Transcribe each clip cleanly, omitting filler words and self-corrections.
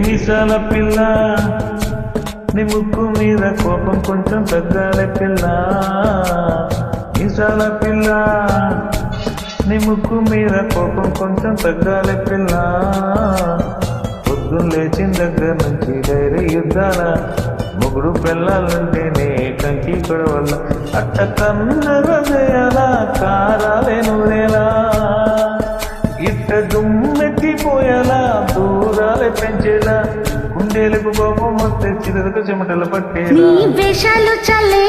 మీసాల పిల్ల నీ ముక్కు మీద కోపం కొంచెం తగ్గాలి పిల్ల. మీసాల పిల్ల నీ ముక్కు మీద కోపం కొంచెం తగ్గాలి పిల్ల. పొద్దున్న లేచిన దగ్గర నుంచి ధైర్య యుద్ధాల ముగ్గురు పిల్లలంటేనే కంకి గొడవల్ల అట్ట కన్న హృదయాల కారాలే నూరేలా ఇట్ట దుమ్మెత్తిపోయేలా దూరాలే పెంచేలా గుండెలకు కోపం వస్తే చిరుకు చెమటలు పట్టేలా. నీ వేషాలు చల్లే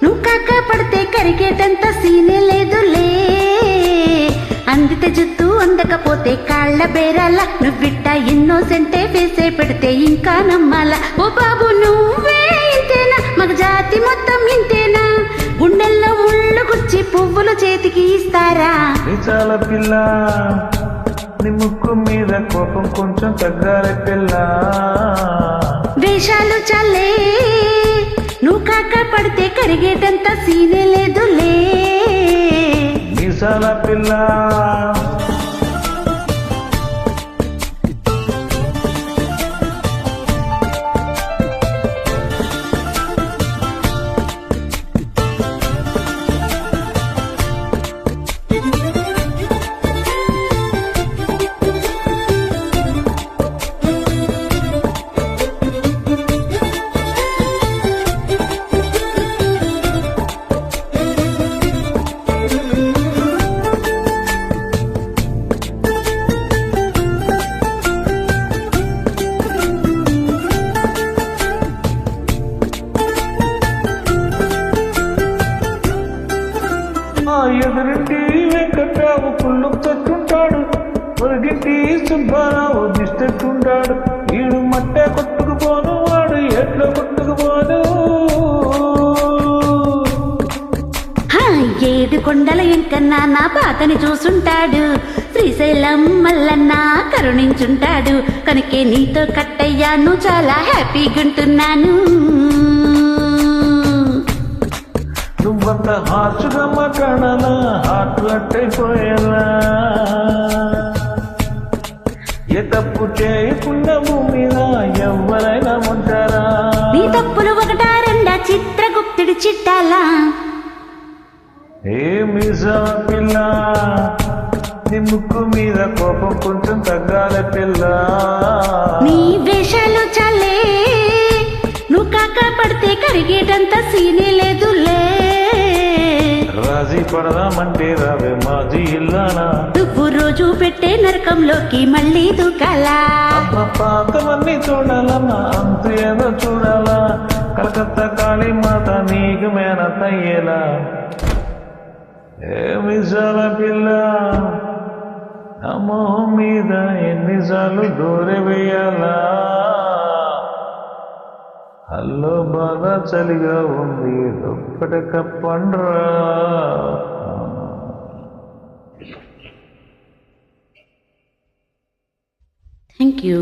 నువ్వు కాక పడితే కరిగేటంత సీనే లేదులే. అందితే జుత్తు అందకపోతే కాళ్ళ బేరాల నువ్విట్ట ఇన్నోసెంటే వేసే పెడితే ఇంకా నమ్మాలా. ఓ బాబు నువ్వే ఇంతేనా మగ జాతి మొత్తం ఇంతేనా గుండెల్లో ముళ్ళు గుచ్చి పువ్వులు చేతికి ఇస్తారా. మీసాల పిల్ల నీ ముక్కు మీద కోపం కొంచెం తగ్గాలి పిల్ల. వేషాలు చల్లే నువ్వు కాక పడితే కరిగేటంత సీనే లేదులే. మీసాల పిల్ల ఎదురింటి వెంకట్రావు పుల్లు తట్టుంటాడు, పొరుగింటి సుబ్బారావు దిష్టట్టుంటాడు. ఈడు మట్టే కొట్టుకుపోను వాడు ఎట్లా కొట్టుకుపోను. ఏడు కొండల ఎంకన్నా నా పాతని చూసుంటాడు, శ్రీశైలం మల్లన్న కరుణించుంటాడు. కనుకే నీతో కట్టయ్యాను చాలా హ్యాపీగుంటున్నాను. నువ్వంత హార్చుగా మాట్లాడాలా హార్ట్ అట్టయిపోయేలా. ఏ తప్పు చేయకుండా భూమి మీద ఎవరైనా ఉంటారా. నీ తప్పులు ఒకటా రెండా చిత్రగుప్తుడి చిట్టాలా. ఏ మీసాల పిల్ల నీ ముక్కు మీద కోపం కొంచెం తగ్గాలి పిల్ల. నీ వేషాలు చాలే నువ్వు కాక పడితే కరిగేటంత సీనే లేదులే. రాజీ పడదామంటే రావే మాజీ ఇల్లానా. నువ్వు రోజు పెట్టే నరకంలోకి మళ్ళీ దూకాలా. పాతవన్నీ చూడాలన్నా అంత ఏదో చూడాలా. కలకత్తా కాళీ మాత నీకు మేనత అయ్యేలా. ఏ మీసాల పిల్ల నా మొహం మీద ఎన్నిసార్లు డోరె వేయాలా. అల్లో బాగా చలిగా ఉంది దుప్పటి కప్పండ్రా. Thank you.